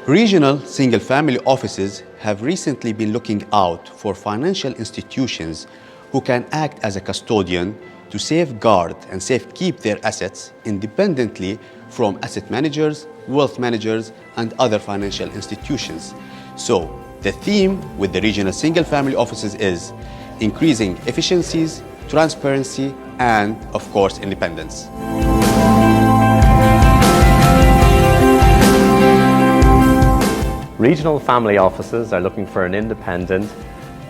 Regional single-family offices have recently been looking out for financial institutions who can act as a custodian to safeguard and safekeep their assets independently from asset managers, wealth managers, and other financial institutions. So, the theme with the regional single-family offices is increasing efficiencies, transparency, and, of course, independence. Regional family offices are looking for an independent,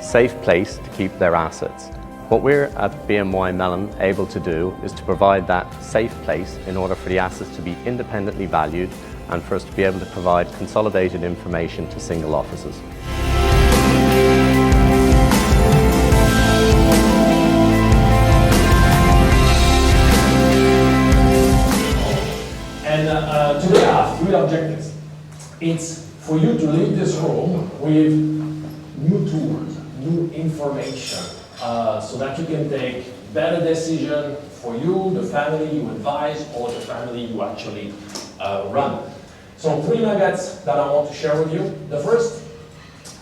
safe place to keep their assets. What we're at BNY Mellon able to do is to provide that safe place in order for the assets to be independently valued and for us to be able to provide consolidated information to single offices. And today I have three objectives. It's for you to leave this room with new tools, new information, so that you can take better decision for you, the family you advise, or the family you actually run. So three nuggets that I want to share with you. The first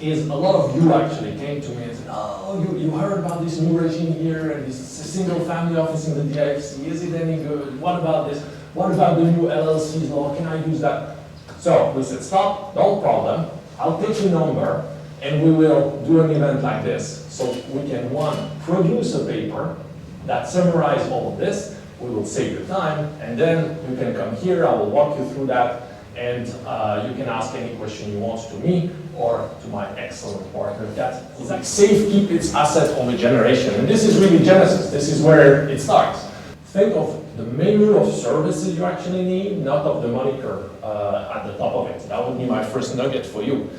is a lot of you actually came to me and said, oh, you heard about this new regime here and this single family office in the DIFC, is it any good? What about this? What about the new LLC's law? Can I use that? So we said, stop, no problem. I'll take your number and we will do an event like this. So we can, one, produce a paper that summarizes all of this. We will save your time, and then you can come here. I will walk you through that, and you can ask any question you want to me or to my excellent partner that is like safe, keep its asset over generation. And this is really Genesis. This is where it starts. Think of the menu of services you actually need, not of the moniker at the top of it. That would be my first nugget for you.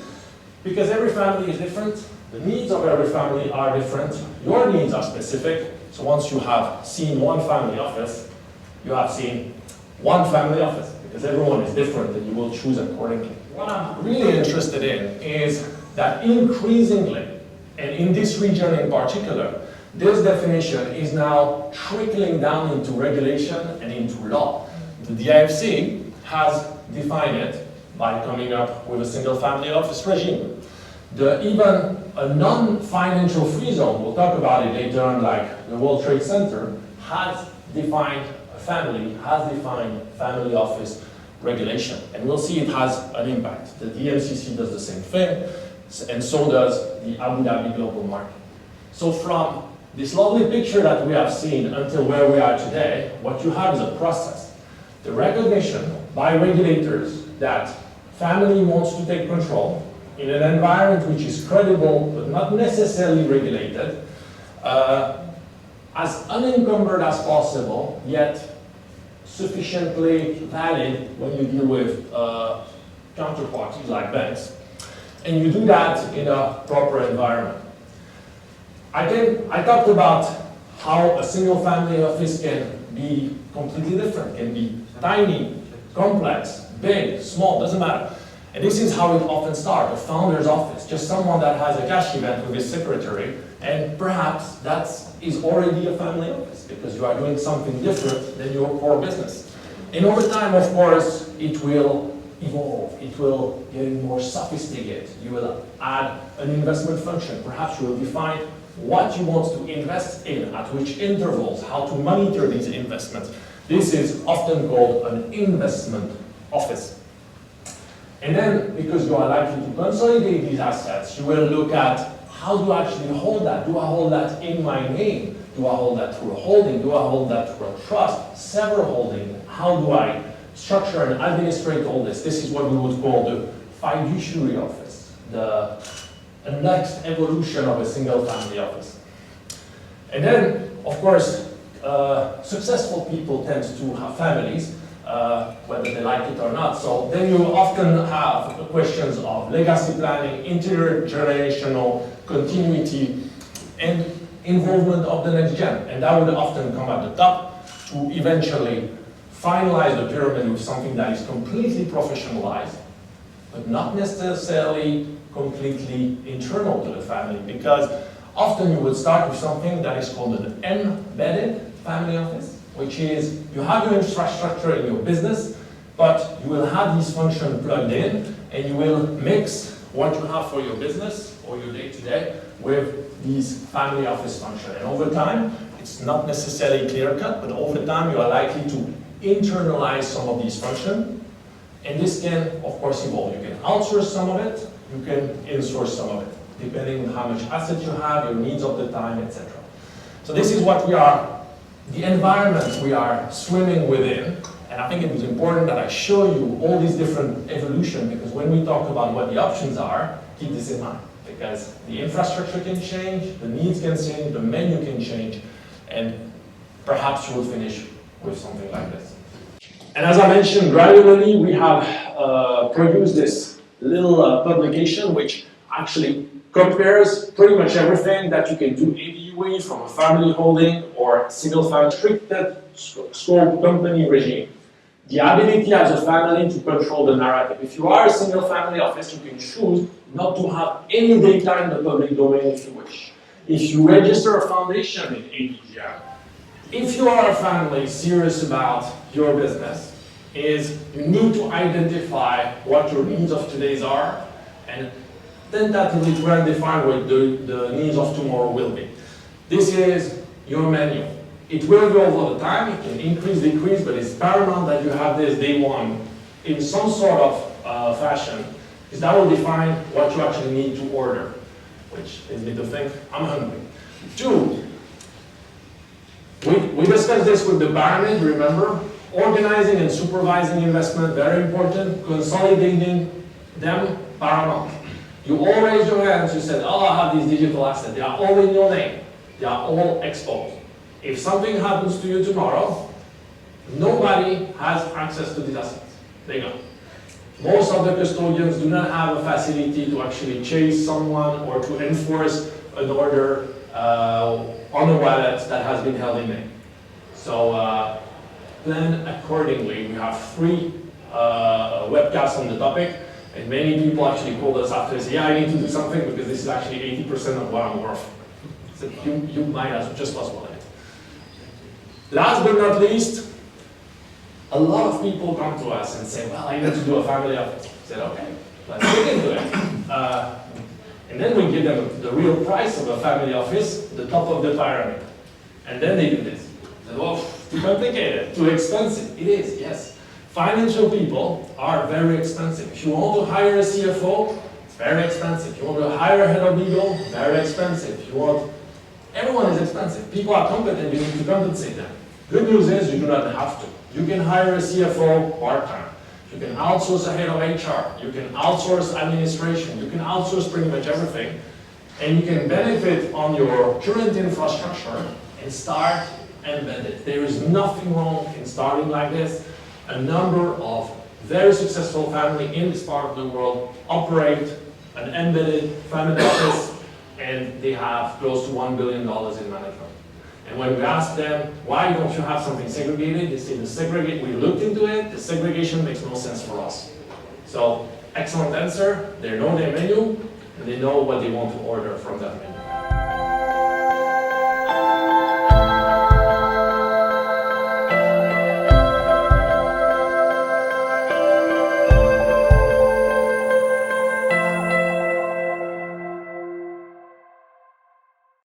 Because every family is different, the needs of every family are different, your needs are specific. So once you have seen one family office, you have seen one family office, because everyone is different and you will choose accordingly. What I'm really interested in is that increasingly, and in this region in particular, this definition is now trickling down into regulation and into law. The DIFC has defined it by coming up with a single family office regime. Even a non-financial free zone, we'll talk about it later on, like the World Trade Center, has defined a family, has defined family office regulation. And we'll see it has an impact. The DMCC does the same thing, and so does the Abu Dhabi Global Market. So from this lovely picture that we have seen until where we are today, what you have is a process. The recognition by regulators that family wants to take control in an environment which is credible but not necessarily regulated, as unencumbered as possible, yet sufficiently valid when you deal with counterparties like banks. And you do that in a proper environment. I talked about how a single family office can be completely different, can be tiny, complex, big, small, doesn't matter. And this is how it often starts, a founder's office, just someone that has a cash event with his secretary, and perhaps that is already a family office because you are doing something different than your core business. And over time, of course, it will evolve, it will get more sophisticated. You will add an investment function. Perhaps you will define what you want to invest in, at which intervals, how to monitor these investments. This is often called an investment office. And then, because you are likely to consolidate these assets, you will look at how do I actually hold that? Do I hold that in my name? Do I hold that through a holding? Do I hold that through a trust? Several holdings. How do I structure and administrate all this? This is what we would call the fiduciary office, the next evolution of a single family office. And then, of course, successful people tend to have families, whether they like it or not. So then you often have questions of legacy planning, intergenerational continuity, and involvement of the next gen. And that would often come at the top to eventually finalize the pyramid with something that is completely professionalized, but not necessarily completely internal to the family, because often you would start with something that is called an embedded family office, which is you have your infrastructure in your business, but you will have these functions plugged in, and you will mix what you have for your business or your day-to-day with these family office functions. And over time, it's not necessarily clear-cut, but over time you are likely to internalize some of these functions. And this can, of course, evolve. You can outsource some of it, you can insource some of it, depending on how much asset you have, your needs of the time, etc. So this is what we are, the environment we are swimming within. And I think it was important that I show you all these different evolution, because when we talk about what the options are, keep this in mind. Because the infrastructure can change, the needs can change, the menu can change, and perhaps you will finish with something like this. And as I mentioned, gradually we have produced this little publication which actually compares pretty much everything that you can do in the UAE from a family holding or single family restricted scope company regime. The ability as a family to control the narrative. If you are a single family office, you can choose not to have any data in the public domain if you wish. If you register a foundation in APGM, if you are a family serious about your business, is you need to identify what your needs of today are, and tentatively try and define what the needs of tomorrow will be. This is your menu. It will evolve all the time, it can increase, decrease, but it's paramount that you have this day one in some sort of fashion, because that will define what you actually need to order, which leads me to think, I'm hungry. 2, we discussed this with the pyramid, remember? Organizing and supervising investment, very important. Consolidating them, paramount. You all raised your hands, you said, oh, I have these digital assets. They are all in your name. They are all exposed. If something happens to you tomorrow, nobody has access to these assets. They go. Most of the custodians do not have a facility to actually chase someone or to enforce an order on a wallet that has been held in name. So plan accordingly. We have 3 webcasts on the topic, and many people actually called us after and say, yeah, I need to do something because this is actually 80% of what I'm worth. So you might as just as well. Last but not least, a lot of people come to us and say, well, I need to do a family office. I said, okay, let's look into it. And then we give them the real price of a family office, the top of the pyramid. And then they do this. They say, well, too complicated, too expensive. It is, yes. Financial people are very expensive. If you want to hire a CFO, it's very expensive. If you want to hire a head of legal, very expensive. If you want, everyone is expensive. People are competent, you need to compensate them. Good news is you do not have to. You can hire a CFO part-time. You can outsource a head of HR. You can outsource administration. You can outsource pretty much everything. And you can benefit on your current infrastructure and start embedded. There is nothing wrong in starting like this. A number of very successful families in this part of the world operate an embedded family office, and they have close to $1 billion in management. And when we ask them, why don't you have something segregated? They say, we looked into it, the segregation makes no sense for us. So, excellent answer. They know their menu, and they know what they want to order from that menu.